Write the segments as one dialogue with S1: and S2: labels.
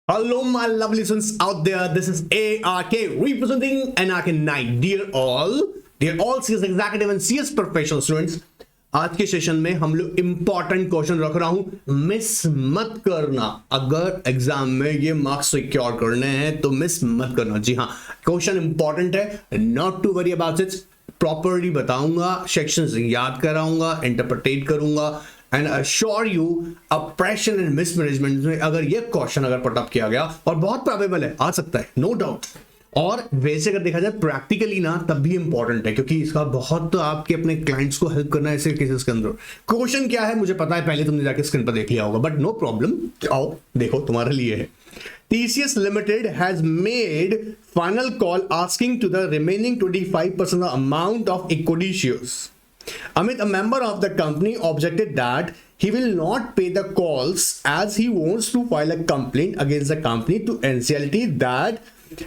S1: Hello, my lovely listeners out there. This is ARK representing NRK Night. Dear all CS executive and CS professional students. आज के session में हम लोग important question रख रहा हूं, मिस मत करना। अगर एग्जाम में ये मार्क्स सिक्योर करने हैं तो मिस मत करना। जी हाँ, क्वेश्चन इंपॉर्टेंट है, not to worry about it. Properly बताऊंगा, सेक्शंस याद कराऊंगा, इंटरप्रेट करूंगा and assure you operation and mismanagement में अगर ये क्वेश्चन अगर पुटअप किया गया, और बहुत प्रोबेबल है, आ सकता है, नो डाउट। और वैसे अगर देखा जाए प्रैक्टिकली ना, तब भी इंपॉर्टेंट है क्योंकि इसका बहुत तो आपके अपने क्लाइंट्स को हेल्प करना है ऐसे केसेस के अंदर। क्वेश्चन क्या है मुझे पता है, पहले तुमने जाके स्क्रीन पर देख लिया होगा, बट नो प्रॉब्लम, आओ देखो तुम्हारे लिए है। TCS Limited has made final call asking to the remaining 25% amount of equity shares. Amit, a member of the company, objected that he will not pay the calls as he wants to file a complaint against the company to NCLT that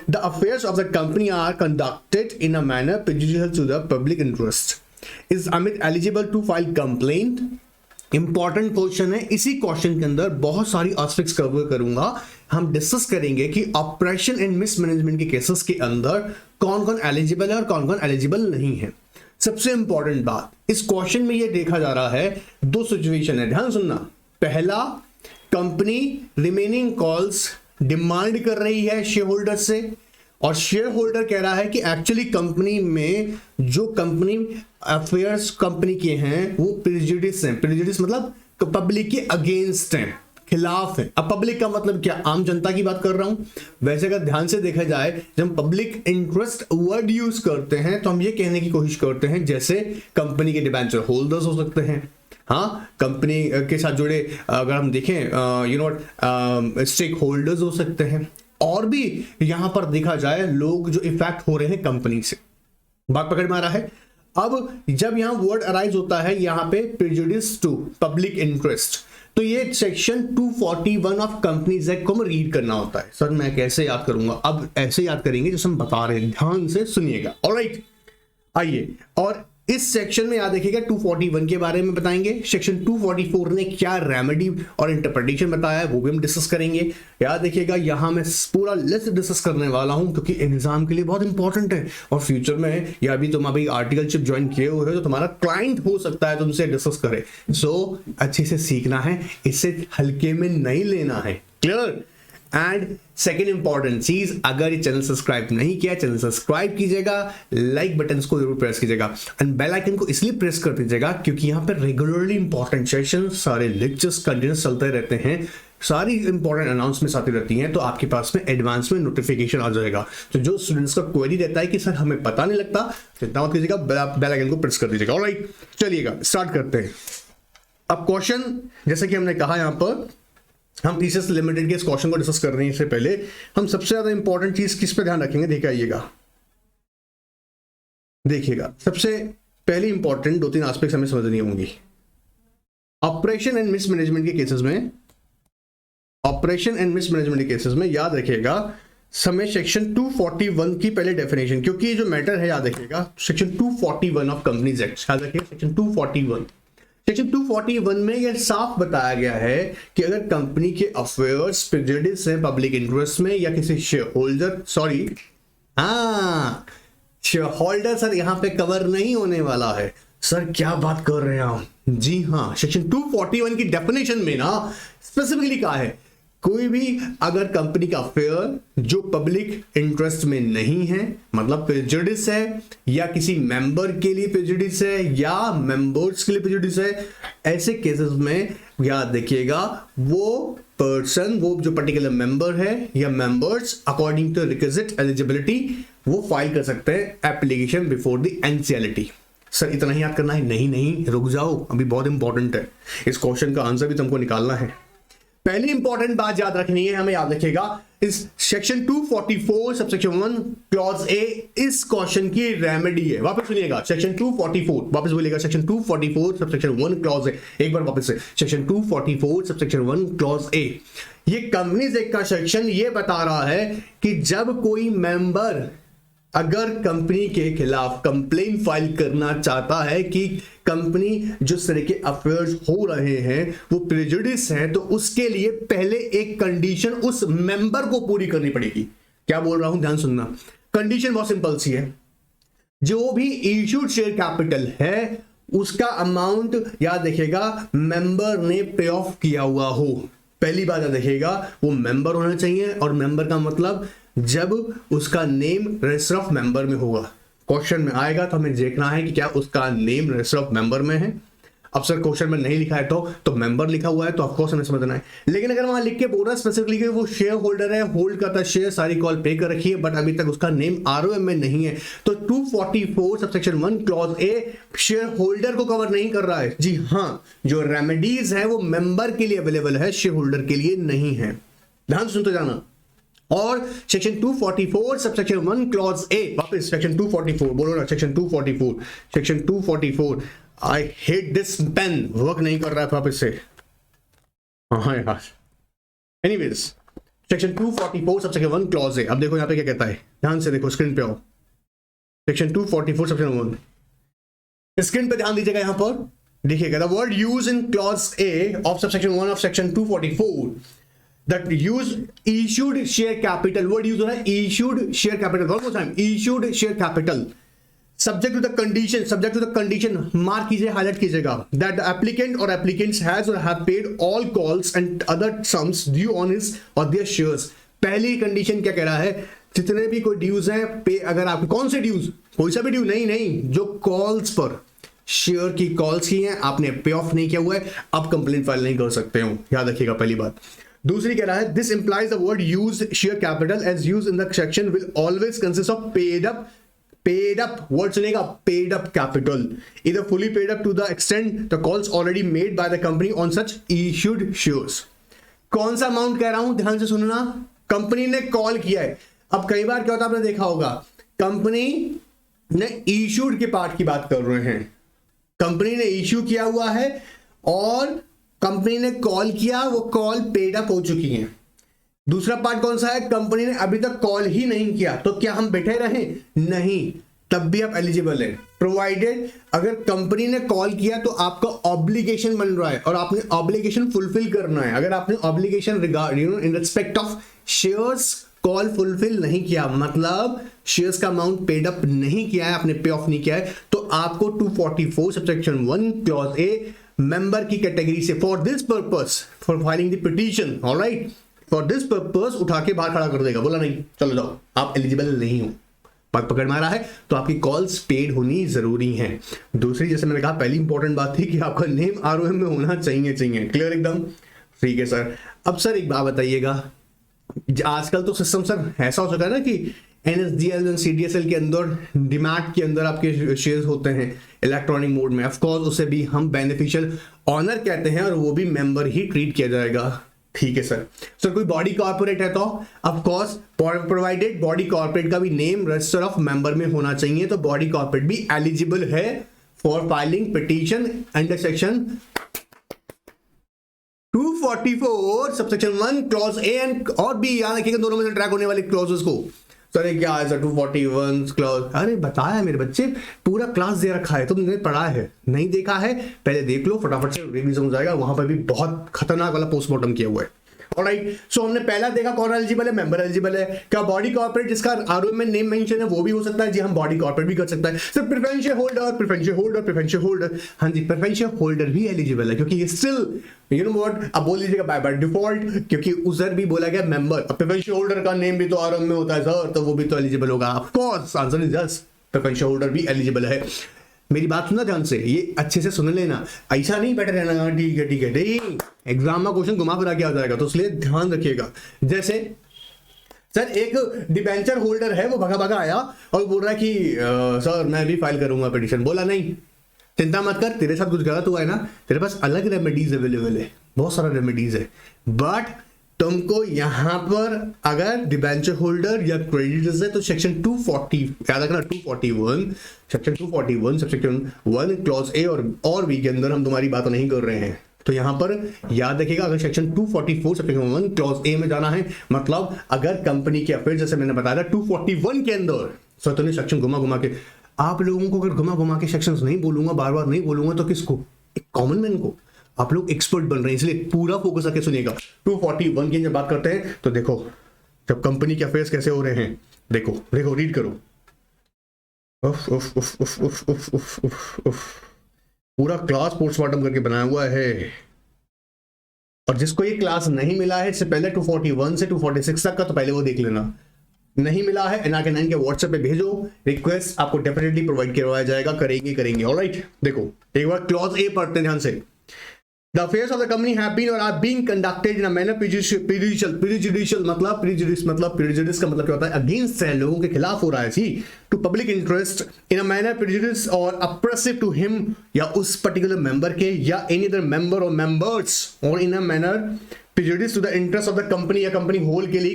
S1: the affairs of the company are conducted in a manner prejudicial to the public interest. Is Amit eligible to file complaint? Important question है। इसी question के अंदर बहुत सारी aspects cover करूंगा। हम discuss करेंगे कि ऑपरेशन एंड मिसमैनेजमेंट के केसेस के अंदर कौन कौन एलिजिबल है और कौन कौन एलिजिबल नहीं है। सबसे इंपॉर्टेंट बात, इस क्वेश्चन में ये देखा जा रहा है, दो सिचुएशन है, ध्यान सुनना। पहला, कंपनी रिमेनिंग कॉल्स डिमांड कर रही है शेयर होल्डर से, और शेयर होल्डर कह रहा है कि एक्चुअली कंपनी में जो कंपनी अफेयर्स कंपनी के हैं वो प्रेजुडिस हैं। प्रेजुडिस मतलब पब्लिक के अगेंस्ट हैं, खिलाफ है। अब पब्लिक का मतलब क्या, आम जनता की बात कर रहा हूं। वैसे अगर ध्यान से देखा जाए, जब हम पब्लिक इंटरेस्ट वर्ड यूज करते हैं तो हम ये कहने की कोशिश करते हैं जैसे कंपनी के डिबेंचर होल्डर्स हो सकते हैं, हाँ, कंपनी के साथ जुड़े अगर हम देखें स्टेक होल्डर्स हो सकते हैं, और भी यहां पर देखा जाए लोग जो इफेक्ट हो रहे हैं कंपनी से। बात पकड़ में आ रहा है। अब जब यहां वर्ड अराइज होता है यहां पे प्रेजुडिस टू पब्लिक इंटरेस्ट, तो ये सेक्शन 241 ऑफ कंपनीज एक्ट को हमें रीड करना होता है। सर मैं कैसे याद करूंगा? अब ऐसे याद करेंगे जैसे हम बता रहे हैं, ध्यान से सुनिएगा। ऑलराइट, आइए, और इस सेक्शन में याद रखिएगा 241 के बारे में बताएंगे। सेक्शन 244 ने क्या रेमेडी और इंटरप्रिटेशन बताया है वो भी हम डिस्कस करेंगे। याद रखिएगा, यहां मैं पूरा लिस्ट डिस्कस करने वाला हूं क्योंकि एग्जाम के लिए बहुत इंपॉर्टेंट है, और फ्यूचर में या अभी तुम अभी आर्टिकलशिप ज्वाइन किए हुए हो तो तुम्हारा क्लाइंट हो सकता है तुमसे डिस्कस करे। सो अच्छे से सीखना है, इससे हल्के में नहीं लेना है। क्लियर? एंड सेकेंड इंपॉर्टेंट चीज, अगर ये चैनल सब्सक्राइब नहीं किया, चैनल सब्सक्राइब कीजिएगा, लाइक बटन को जरूर प्रेस कीजिएगा, एंड बेल आइकन को इसलिए प्रेस कर दीजिएगा क्योंकि यहाँ पे रेगुलरली इंपॉर्टेंट सेशन, सारे लेक्चर्स कंटिन्यूस चलते रहते हैं, सारी इंपॉर्टेंट अनाउंसमेंट आती रहती हैं, तो आपके पास में एडवांस में नोटिफिकेशन आ जाएगा। तो जो स्टूडेंट्स का क्वेरी रहता है कि सर हमें पता नहीं लगता, चिंता मत कीजिएगा, बेल आइकन को प्रेस कर दीजिएगा। ऑलराइट, चलिएगा स्टार्ट करते हैं। अब क्वेश्चन, जैसे कि हमने कहा, यहाँ पर हम TCS लिमिटेड के इस क्वेश्चन को डिस्कस कर रहे हैं। इससे पहले हम सबसे ज्यादा इंपॉर्टेंट चीज किस पे ध्यान रखेंगे, देखिएगा सबसे पहली इंपॉर्टेंट दो तीन एस्पेक्ट्स हमें समझनी होंगी। ऑपरेशन एंड मिसमैनेजमेंट के केसेस में याद रखिएगा समय सेक्शन 241 की पहले डेफिनेशन, क्योंकि ये जो मैटर है याद रखिएगा सेक्शन 241 ऑफ कंपनीज एक्ट, याद रखिएगा सेक्शन 241। सेक्शन 241 में यह साफ बताया गया है कि अगर कंपनी के अफेयर्स प्रेजुडिस है पब्लिक इंटरेस्ट में या किसी share holder, share holder sir यहां पे कवर नहीं होने वाला है। सर क्या बात कर रहे हैं हम? जी हाँ, सेक्शन 241 की डेफिनेशन में ना स्पेसिफिकली कहा है, कोई भी अगर कंपनी का अफेयर जो पब्लिक इंटरेस्ट में नहीं है, मतलब प्रेजुडिस है, या किसी मेंबर के लिए प्रेजुडिस है या मेंबर्स के लिए प्रेजुडिस है, ऐसे केसेस में याद देखिएगा वो पर्सन, वो जो पर्टिकुलर मेंबर है या members according to requisite eligibility वो फाइल कर सकते हैं application before the NCLT। Sir इतना ही याद करना है? नहीं, रुक जाओ, अभी बहुत इंपॉर्टेंट है। इस क्वेश्चन का आंसर भी तुमको निकालना है। पहली इंपॉर्टेंट बात याद रखनी है, हमें याद रखिएगा इस सेक्शन 244 सबसेक्शन 1 क्लॉज ए इस क्वेश्चन की रेमेडी है। वापस सुनिएगा, सेक्शन 244, वापस बोलिएगा, सेक्शन 244 सबसेक्शन 1 क्लॉज ए, एक बार वापस से, सेक्शन 244 सबसेक्शन 1 क्लॉज ए। ये कंपनीज एक्ट का सेक्शन ये बता रहा है कि जब कोई मेंबर अगर कंपनी के खिलाफ कंप्लेन फाइल करना चाहता है कि कंपनी जिस तरह के अफेयर्स हो रहे हैं वो प्रेजुडिस है, तो उसके लिए पहले एक कंडीशन उस मेंबर को पूरी करनी पड़ेगी। क्या बोल रहा हूं, ध्यान सुनना। कंडीशन बहुत सिंपल सी है, जो भी इश्यूड शेयर कैपिटल है उसका अमाउंट याद रखिएगा मेंबर ने पे ऑफ किया हुआ हो। पहली बात याद रखिएगा वो मेंबर होना चाहिए, और मेंबर का मतलब जब उसका नेम रजिस्टर ऑफ मेंबर में होगा। क्वेश्चन में आएगा तो हमें देखना है कि क्या उसका नेम रजिस्टर ऑफ मेंबर में है। अब सर क्वेश्चन में नहीं लिखा है तो मेंबर लिखा हुआ है, तो ऑफकोर्स हमें समझना है। लेकिन अगर वहां लिख के बोल रहा है स्पेसिफिकली वो शेयर होल्डर है, होल्ड करता शेयर, सारी कॉल पे कर रखी है, बट अभी तक उसका नेम आरओएम में नहीं है, तो 244 सबसेक्शन 1 क्लॉज ए शेयर होल्डर को कवर नहीं कर रहा है। जी हाँ, जो रेमेडीज है वो मेंबर के लिए अवेलेबल है, शेयर होल्डर के लिए नहीं है। ध्यान सुनते जाना। और सेक्शन 244 सबसेक्शन 1 क्लॉज ए, वापस सेक्शन 244 बोलो ना, section 244 I hate this pen, work नहीं कर रहा है वापस से। हाँ यार, anyways section 244 subsection 1 clause A. अब देखो यहाँ पे क्या कहता है, ध्यान से देखो, स्क्रीन पे आओ। सेक्शन 244 सबसेक्शन 1, स्क्रीन पे ध्यान दीजिएगा। यहाँ पर देखिएगा, the word use in clause A of subsection 1 of section 244 that use issued share capital, word use हो रहा है issued share capital, one more time, issued share capital, subject to the condition, mark कीजिए, highlight कीजिएगा, that the applicant or applicants has or have paid all calls and other sums due on his or their shares। पहली condition क्या कह रहा है, जितने भी कोई ड्यूज हैं पे, अगर आप कौन से ड्यूज, कोई सा भी ड्यू नहीं, जो कॉल्स पर शेयर की कॉल्स की हैं आपने पे ऑफ नहीं किया हुआ है, आप कंप्लेंट फाइल नहीं कर सकते हो, याद रखिएगा पहली बात। दूसरी कह रहा है, this implies the word use share capital as use in the section will always consist of paid up word सुनेगा, पेड अप कैपिटल, इधर fully paid up to the extent the calls already made by the company on such issued shares. कौन सा amount कह रहा हूं, ध्यान से सुनना। कंपनी ने कॉल किया है। अब कई बार क्या होता है, आपने देखा होगा, कंपनी ने इश्यूड के पार्ट की बात कर रहे हैं, कंपनी ने इश्यू किया हुआ है और कंपनी ने कॉल किया, वो कॉल पेड अप हो चुकी है। दूसरा पार्ट कौन सा है, कंपनी ने अभी तक कॉल ही नहीं किया, तो क्या हम बैठे रहें, नहीं, तब भी आप एलिजिबल है, प्रोवाइडेड अगर कंपनी ने कॉल किया तो आपका ऑब्लिगेशन बन रहा है और आपने ऑब्लिगेशन फुलफिल करना है। अगर आपने obligation regard in respect of shares call fulfil नहीं किया, मतलब शेयर्स का अमाउंट पेड अप नहीं किया है, आपने पे ऑफ नहीं किया है, तो आपको 244 सबसेक्शन 1 क्लॉज ए मेंबर की कैटेगरी से for this purpose for filing the petition, alright, for this purpose उठा के बाहर खड़ा कर देगा। बोला नहीं, चलो जाओ, आप एलिजिबल नहीं हो, बात पकड़ में आ रहा है, तो आपकी कॉल्स पेड होनी जरूरी है। दूसरी, जैसे मैंने कहा, पहली इंपॉर्टेंट बात थी कि आपका नेम आरओएम में होना चाहिए। क्लियर एकदम, ठीक है सर। अब सर एक बात बताइएगा, आजकल तो सिस्टम सर ऐसा हो चुका है ना कि एनएसडीएल एंड सीडीएसएल के अंदर, डीमैट के अंदर आपके शेयर्स होते हैं इलेक्ट्रॉनिक मोड में, ऑफ कोर्स उसे भी हम बेनिफिशियल ऑनर कहते हैं और वो भी मेंबर ही ट्रीट किया जाएगा। ठीक है सर। सर कोई बॉडी कॉर्पोरेट है तो of course provided body corporate का भी नेम रजिस्टर ऑफ मेंबर में होना चाहिए, तो बॉडी कॉर्पोरेट भी एलिजिबल है for filing petition under section 244 subsection 1 clause A and और बी। याद रखिएगा दोनों में से ट्रैक होने वाले क्लॉजेस को। सर क्या है सर 241 क्लॉज, अरे बताया मेरे बच्चे, पूरा क्लास दे रखा है, तुमने पढ़ा है, नहीं देखा है पहले देख लो, फटाफट से रिवीजन हो जाएगा, वहां पर भी बहुत खतरनाक वाला पोस्टमार्टम किया हुआ है। ऑलराइट, सो हमने पहला देखा कौन एलिजिबल है, मेंबर एलिजिबल है। क्या बॉडी कॉर्पोरेट जिसका आरओएम में नेम मेंशन है वो भी हो सकता है? जी हम बॉडी कॉर्पोरेट भी कर सकता है। सर प्रेफरेंशियल होल्डर, हाँ जी प्रेफरेंशियल होल्डर भी एलिजिबल है, क्योंकि स्टिल यू नो व्हाट, अब बोल लीजिएगा बाय डिफॉल्ट, क्योंकि उधर भी बोला गया मेंबर, अब प्रेफरेंशियल होल्डर का नेम भी तो आरओएम में होता है सर, तो वो भी तो एलिजिबल होगा। Of course answer is yes, preferential holder भी एलिजिबल है। मेरी बात सुनना ध्यान से, ये अच्छे से सुन लेना, ऐसा नहीं बैठे रहना ठीक है नहीं, एग्जाम में क्वेश्चन घुमा फिरा के आ जाएगा, तो इसलिए ध्यान रखिएगा। जैसे सर एक डिबेंचर होल्डर है, वो भगा आया और बोल रहा है कि सर मैं भी फाइल करूंगा पिटीशन। बोला नहीं, चिंता मत कर, तेरे साथ कुछ गलत हुआ है ना, तेरे पास अलग रेमेडीज अवेलेबल है, बहुत सारा रेमेडीज है, बट तुमको यहां पर अगर डिबेंचर होल्डर या क्रेडिटर्स है तो सेक्शन 240 याद रखना, 241 सेक्शन 241 सेक्शन 1 क्लॉज ए और बी के अंदर हम तुम्हारी बात नहीं कर रहे हैं। तो यहां पर याद रखिएगा, अगर सेक्शन 244 सेक्शन 1 क्लॉज ए में जाना है, मतलब अगर कंपनी के अफेयर, जैसे मैंने बताया 241 के अंदर तो नहीं सेक्शन घुमा घुमा के आप लोगों को अगर घुमा घुमा के सेक्शंस नहीं बोलूंगा, बार बार नहीं बोलूंगा, तो किसको? एक कॉमन मैन को। आप लोग एक्सपर्ट बन रहे हैं, इसलिए पूरा फोकस करके सुनिएगा। 241 की जब बात करते हैं तो देखो जब कंपनी के अफेयर्स कैसे हो रहे हैं, देखो देखो रीड करो। उफ उफ उफ उफ उफ उफ उफ उफ उफ पूरा क्लास पोस्टमार्टम करके बनाया हुआ है। और जिसको ये क्लास नहीं मिला है इससे पहले 241 से 246 तक का, तो पहले वो देख लेना। नहीं मिला है NRK9 के व्हाट्सएप पे भेजो, रिक्वेस्ट आपको डेफिनेटली प्रोवाइड करवाया जाएगा, करेंगे। ऑलराइट, देखो एक बार क्लॉज ए पढ़ते हैं ध्यान से। The affairs of the company have been or are being conducted in a manner prejudicial मतलब prejudice का मतलब क्या होता है? अगेंस्ट है, लोगों के खिलाफ हो रहा है, जी, to public interest in a manner prejudice और oppressive टू हिम या उस पर्टिकुलर मेंबर के या एनी अदर मेंबर और मेंबर्स और in a manner prejudice to the interest of the company या कंपनी होल के लिए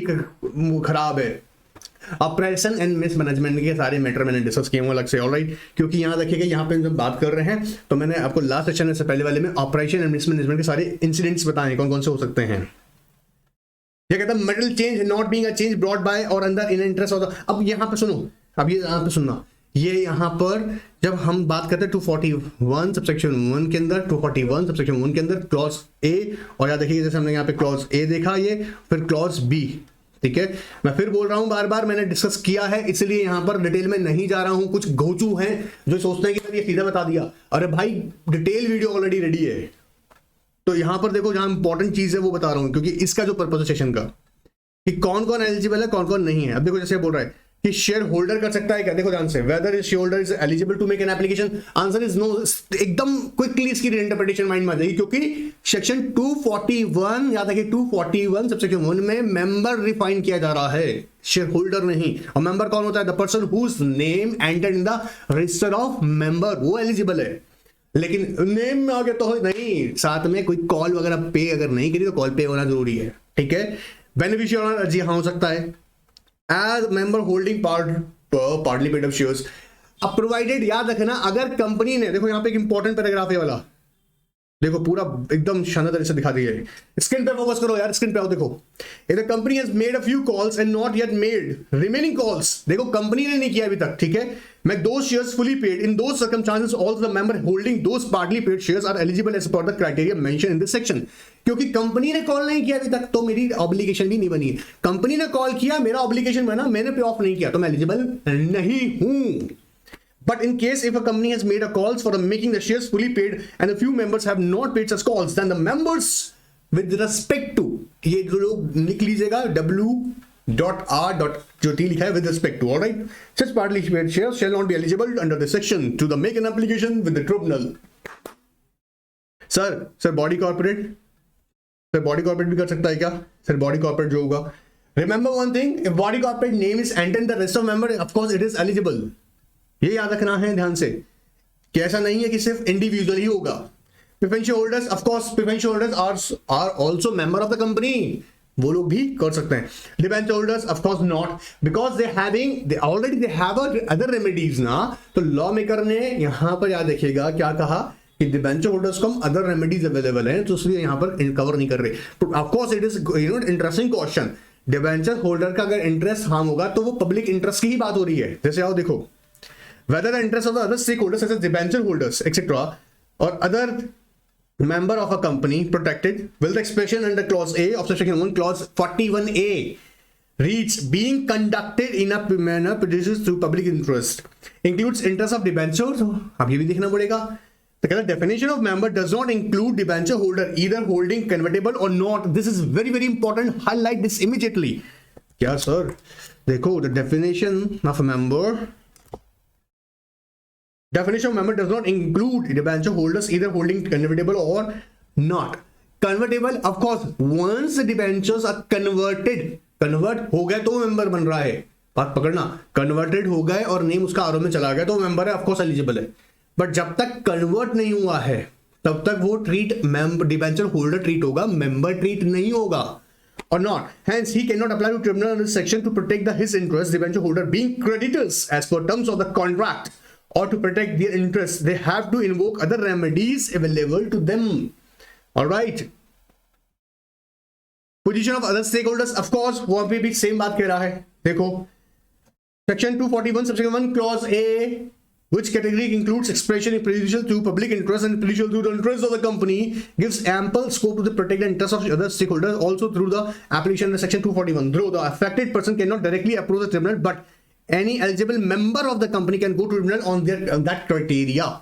S1: खराब है। ऑपरेशन एंड मिसमैनेजमेंट के सारे मैटर मैंने डिस्कस किए हुए अलग से, ऑलराइट, क्योंकि यहाँ देखिएगा यहाँ पे जब बात कर रहे हैं तो मैंने आपको लास्ट सेशन में से पहले वाले में ऑपरेशन एंड मिसमैनेजमेंट के सारे इंसिडेंट्स बताए कौन कौन से हो सकते हैं। ये कहता है metal change not being a change brought by और under in interest of the. अब यहाँ पे सुनो, अब ये यहाँ पे सुनना, ये यहाँ पर जब हम बात करते हैं 241 सबसेक्शन 1 के अंदर, 241 सबसेक्शन 1 के अंदर क्लॉज ए, और याद देखिए जैसे हमने यहाँ पे क्लॉज ए देखा, ये फिर क्लॉज बी, ठीक है। मैं फिर बोल रहा हूं, बार बार मैंने डिस्कस किया है इसलिए यहां पर डिटेल में नहीं जा रहा हूं। कुछ घोचू हैं जो सोचते हैं कि ये सीधा बता दिया, अरे भाई डिटेल वीडियो ऑलरेडी रेडी है। तो यहां पर देखो जहां इंपॉर्टेंट चीज है वो बता रहा हूं, क्योंकि इसका जो पर्पस है सेशन का कि कौन कौन एलिजिबल है कौन कौन नहीं है। अब देखो जैसे बोल रहा है कि शेयर होल्डर कर सकता है क्या, देखो ध्यान से, whether is share holder is eligible to make an application, answer is no. एकदम क्विकली इसकी इंटरप्रिटेशन माइंड में आ जाएगी, क्योंकि सेक्शन 241 याद है कि 241 सबसेक्शन 1 में मेंबर रिफाइन किया जा रहा है, शेयर होल्डर नहीं। और मेंबर कौन होता है? The person whose name entered in the register of member, वो एलिजिबल है। लेकिन नेम में आगे तो नहीं, साथ में कोई कॉल वगैरह पे अगर नहीं करी तो कॉल पे होना जरूरी है, ठीक है। बेनिफिशियरी अर्जी हाँ हो सकता है as member holding partly paid up shares, अब प्रोवाइडेड, याद रखना अगर कंपनी ने, देखो यहाँ पे एक इंपॉर्टेंट पैराग्राफ है वाला, देखो पूरा एकदम शानदार तरीके से दिखा दिया है। स्क्रीन पे फोकस करो यार, स्क्रीन पे आओ, देखो if the company has made a few calls and not yet made remaining calls, देखो कंपनी ने नहीं किया अभी तक, ठीक है, make those shares fully paid in those circumstances also the member holding those partly paid shares are eligible as per the criteria mentioned in this section। क्योंकि company ने कॉल नहीं किया अभी तक तो मेरी ऑब्लिगेशन भी नहीं बनी है। कंपनी ने कॉल किया, मेरा ऑब्लिगेशन बना, मैंने पे ऑफ नहीं किया तो मैं एलिजिबल नहीं हूं। But in case if a company has made a calls for the making the shares fully paid and a few members have not paid such calls, then the members with respect to, ये जो लोग लिख लीजिएगा W.R. जो T लिखा है with respect to, alright, such partly paid shares shall not be eligible under this section to the make an application with the tribunal। Sir body corporate, sir body corporate भी कर सकता है क्या? Sir body corporate जो होगा, remember one thing, if body corporate name is entered in the rest of member, of course it is eligible। ये याद रखना है ध्यान से कि ऐसा नहीं है कि सिर्फ इंडिविजुअल ही होगा। Preferential holders, of course preferential holders are also member of the company, वो लोग भी कर सकते हैं। Debenture holders of course not, because they already have other remedies ना। तो लॉ मेकर ने यहां पर याद रखिएगा क्या कहा कि डिबेंचर होल्डर्स को अदर रेमेडीज अवेलेबल हैं, तो इसलिए यहां पर कवर नहीं कर रहे। Of course it is interesting question, debenture holder का अगर इंटरेस्ट हार्म होगा तो वो पब्लिक इंटरेस्ट की ही बात हो रही है। जैसे आओ देखो, whether the interest of the other stakeholders such as debenture holders etc or other member of a company protected will the expression under clause A of section 1 clause 41A reach being conducted in a manner produces through public interest includes interest of debentures। अब ये भी देखना पड़ेगा। तो कहता है definition of member does not include debenture holder either holding convertible or not। this is very very important, highlight this immediately। क्या sir देखो, the definition of a member, definition of member does not include debenture holders either holding convertible or not। convertible of course once the debentures are converted, convert हो गए तो member बन रहा है, बात पकड़ना, converted हो गए और नेम उसका आरओ में चला गया तो मेंबर है, ऑफ कोर्स एलिजिबल है। बट जब तक कन्वर्ट नहीं हुआ है तब तक वो ट्रीट डिबेंचर होल्डर ट्रीट होगा, मेंबर ट्रीट नहीं होगा। or not, hence he cannot apply to tribunal under this section to protect his interest, debenture holder being creditors as per terms of the contract, or to protect their interests they have to invoke other remedies available to them। all right, position of other stakeholders, of course वहां पे भी same बात कह रहा है। देखो Section 241, subsection 1, clause A, which category includes expression in prejudicial to public interest and prejudicial to the interest of the company, gives ample scope to the protect the interest of other stakeholders also through the application of section 241. Though the affected person cannot directly approach the tribunal, but any eligible member of the company can go to tribunal on that criteria.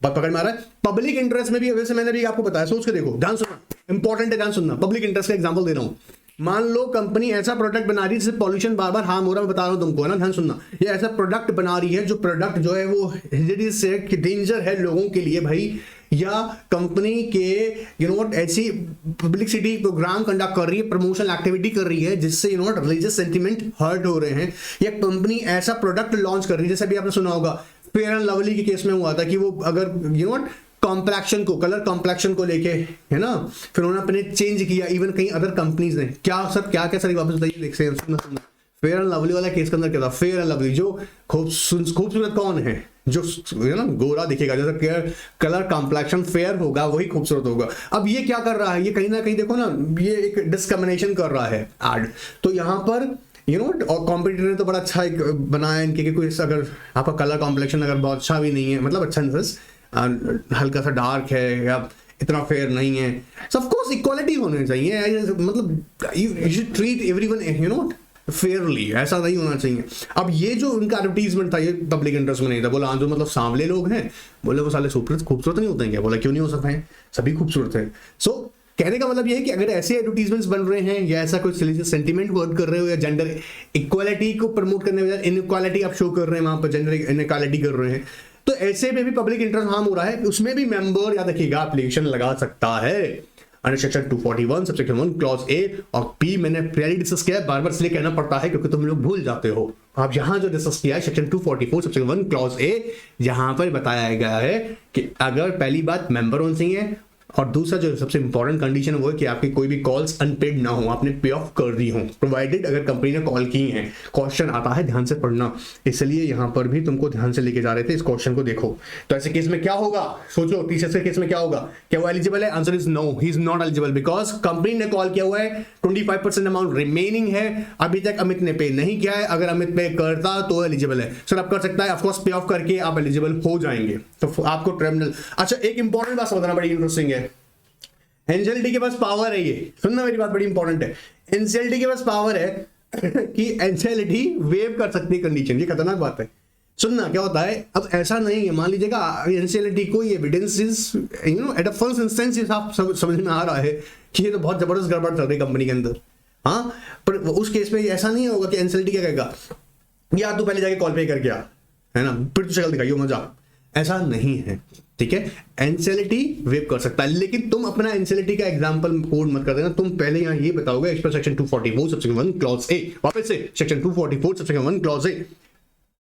S1: बात पकड़ में आ रहा है? Public interest में भी वैसे मैंने भी आपको बताया, सोच के देखो, ध्यान सुनना, इंपॉर्टेंट है, ध्यान सुनना। पब्लिक इंटरेस्ट का एग्जांपल दे रहा हूं। मान लो कंपनी ऐसा प्रोडक्ट बना रही है जिससे पॉल्यूशन बार बार हार्म हो रहा है, मैं बता रहा हूं तुमको, है ना, ध्यान सुनना। ये ऐसा प्रोडक्ट बना रही है जो प्रोडक्ट जो है वो डेंजर है लोगों के लिए भाई, या कंपनी के ऐसी पब्लिसिटी प्रोग्राम कंडक्ट कर रही है, प्रमोशन एक्टिविटी कर रही है जिससे रिलीजियस सेंटिमेंट हर्ट हो रहे हैं, या कंपनी ऐसा प्रोडक्ट लॉन्च कर रही है, जैसे अभी आपने सुना होगा फेयर एंड लवली के केस में हुआ था कि वो अगर कॉम्प्लेक्शन को, कलर कॉम्प्लेक्शन को लेके, है ना, फिर उन्होंने अपने चेंज किया, इवन कई अदर कंपनीज ने क्या सर, क्या क्या सर वापस बताइए, देख सुनना। फेयर एंड लवली वाला केस के अंदर क्या था, फेयर एंड लवली जो खूबसूरत कौन है, जो है ना गोरा दिखेगा, जैसे कलर कॉम्प्लेक्शन फेयर होगा वही खूबसूरत होगा। अब ये क्या कर रहा है, ये कहीं ना कहीं देखो ना, ये एक डिस्क्रिमिनेशन कर रहा है एड। तो यहाँ पर और कॉम्पिटिटर ने तो बड़ा अच्छा एक बनाया इनके कि कोई अगर आपका कलर कॉम्प्लेक्शन अगर बहुत अच्छा भी नहीं है, मतलब अच्छा नहीं, हल्का सा डार्क है या इतना फेयर नहीं है, ऑफ कोर्स इक्वालिटी होनी चाहिए, मतलब you should treat everyone Fairlie, ऐसा नहीं होना चाहिए। अब ये जो उनका एडवर्टीजमेंट था ये पब्लिक इंटरेस्ट में नहीं था। बोला जो मतलब सांवले लोग हैं, बोले वो साले खूबसूरत नहीं होते हैं क्या? बोला क्यों नहीं हो सकते हैं, सभी खूबसूरत है। सो कहने का मतलब ये है कि अगर ऐसे एडवर्टीजमेंट्स बन रहे हैं या ऐसा कोई सेंटीमेंट वर्क कर रहे हो या जेंडर इक्वालिटी को प्रमोट करने में इनइक्वालिटी आप शो कर रहे हैं, वहां पर जेंडर इनइक्वालिटी कर रहे हैं, तो ऐसे में भी पब्लिक इंटरेस्ट हार्म हो रहा है, उसमें भी मेंबर याद रखिएगा एप्लीकेशन लगा सकता है अंडर सेक्शन 241 सबसेक्शन 1 क्लॉज ए और बी। मैंने पहले डिस्कस किया है, बार बार इसलिए कहना पड़ता है क्योंकि तुम लोग भूल जाते हो। आप यहां जो डिस्कस किया है सेक्शन 244 सबसेक्शन 1 क्लॉज ए, यहां पर बताया गया है कि अगर पहली बात मेंबर होना चाहिए, और दूसरा जो सबसे इंपॉर्टेंट कंडीशन वो है कि आपकी कोई भी कॉल्स अनपेड ना हो, आपने पे ऑफ कर दी हो, प्रोवाइडेड अगर कंपनी ने कॉल की है। क्वेश्चन आता है, ध्यान से पढ़ना, इसलिए यहां पर भी तुमको ध्यान से लेके जा रहे थे, इस क्वेश्चन को देखो। तो ऐसे केस में क्या होगा, सोचो, टीचर्स के केस में क्या होगा, क्या वो एलिजिबल है? Answer is no, he is not eligible because company ने कॉल किया हुआ है, 25% अमाउंट रिमेनिंग है, अभी तक अमित ने पे नहीं किया है। अगर अमित पे करता तो एलिजिबल है, सर आप कर सकता है, ऑफकोर्स पे ऑफ करके आप एलिजिबल हो जाएंगे। तो आपको ट्रिब्यूनल, अच्छा एक इंपॉर्टेंट बात समझना बड़ी इंटरेस्टिंग है, एनसीएलटी के पास पावर है, ये सुनना मेरी बात बड़ी इंपॉर्टेंट है, एनसीएलटी के पास पावर है कि एनसीएलटी वेव कर सकती है कंडीशन। ये खतरनाक बात है, सुनना क्या होता है। अब ऐसा नहीं है, मान लीजिएगा एनसीएलटी को ये evidence is at a first instance आप समझ में आ रहा है कि ये तो बहुत जबरदस्त गड़बड़ चल रही है कंपनी के अंदर, हाँ, पर उस केस में ऐसा नहीं होगा कि एनसीएलटी क्या कहेगा, या तू पहले जाके कॉल पे करके आ, है ना, फिर तो शक्ल दिखाइयो मजा, ऐसा नहीं है, ठीक है। एनसीएलटी वेव कर सकता है, लेकिन तुम अपना एनसीएलटी का एग्जांपल कोड मत कर देना, तुम पहले यहां ये बताओगे as per section 244 subsection 1 clause ए, वापस से section 244 subsection 1 clause A,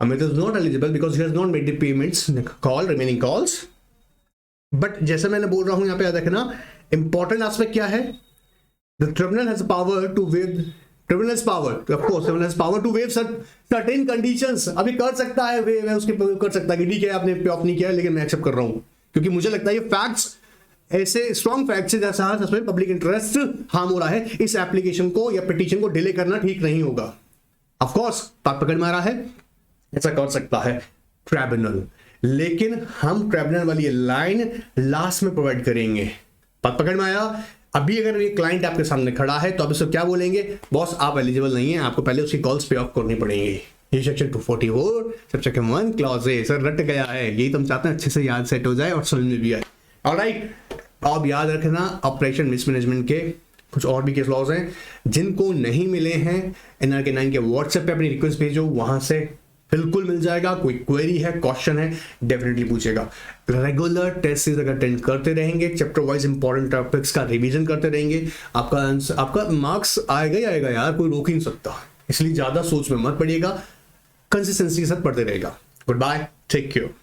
S1: Amit is not eligible because he has not made the payments call remaining calls. But जैसे मैंने बोल रहा हूं यहां पे याद रखना, इंपॉर्टेंट एस्पेक्ट क्या है, the tribunal has power to waive, tribunal power, of course tribunal has power to waive certain conditions. अभी कर सकता है वेव है, उसके कर सकता है कि ठीक है आपने पे ऑफ नहीं किया, लेकिन मैं एक्सेप्ट कर रहा हूं क्योंकि मुझे लगता है ये फैक्ट्स ऐसे स्ट्रॉन्ग फैक्ट्स है जैसा जिसमें पब्लिक इंटरेस्ट हार्म हो रहा है, इस एप्लीकेशन को या पिटीशन को डिले करना ठीक नहीं होगा। ऑफ कोर्स बात पकड़ में आ रहा है, ऐसा कर सकता है ट्रिब्यूनल, लेकिन हम ट्रिब्यूनल वाली लाइन लास्ट में प्रोवाइड करेंगे। बात पकड़ में आया। अभी अगर ये क्लाइंट आपके सामने खड़ा है तो अब इसको क्या बोलेंगे, बॉस आप एलिजिबल नहीं है, आपको पहले उसकी कॉल्स पे ऑफ करनी पड़ेंगी। ये सेक्शन 244 सबसेक्शन 1 क्लॉज ए, सर रट गया है, यही तुम चाहते हैं अच्छे से याद सेट हो जाए और समझ में भी आए। ऑलराइट, अब याद रखना ऑपरेशन मिसमैनेजमेंट के कुछ और भी केस लॉज हैं, जिनको नहीं मिले हैं एनआरके 9 के व्हाट्सएप पे अपनी रिक्वेस्ट भेजो, वहां से बिल्कुल मिल जाएगा। कोई क्वेरी है, क्वेश्चन है, डेफिनेटली पूछेगा। रेगुलर टेस्ट सीरीज अगर अटेंड करते रहेंगे, चैप्टर वाइज इंपॉर्टेंट टॉपिक्स का रिवीजन करते रहेंगे, आपका मार्क्स आएगा ही आएगा यार, कोई रोक ही नहीं सकता। इसलिए ज्यादा सोच में मत पड़िएगा, कंसिस्टेंसी के साथ पढ़ते रहेगा। Good bye, take care.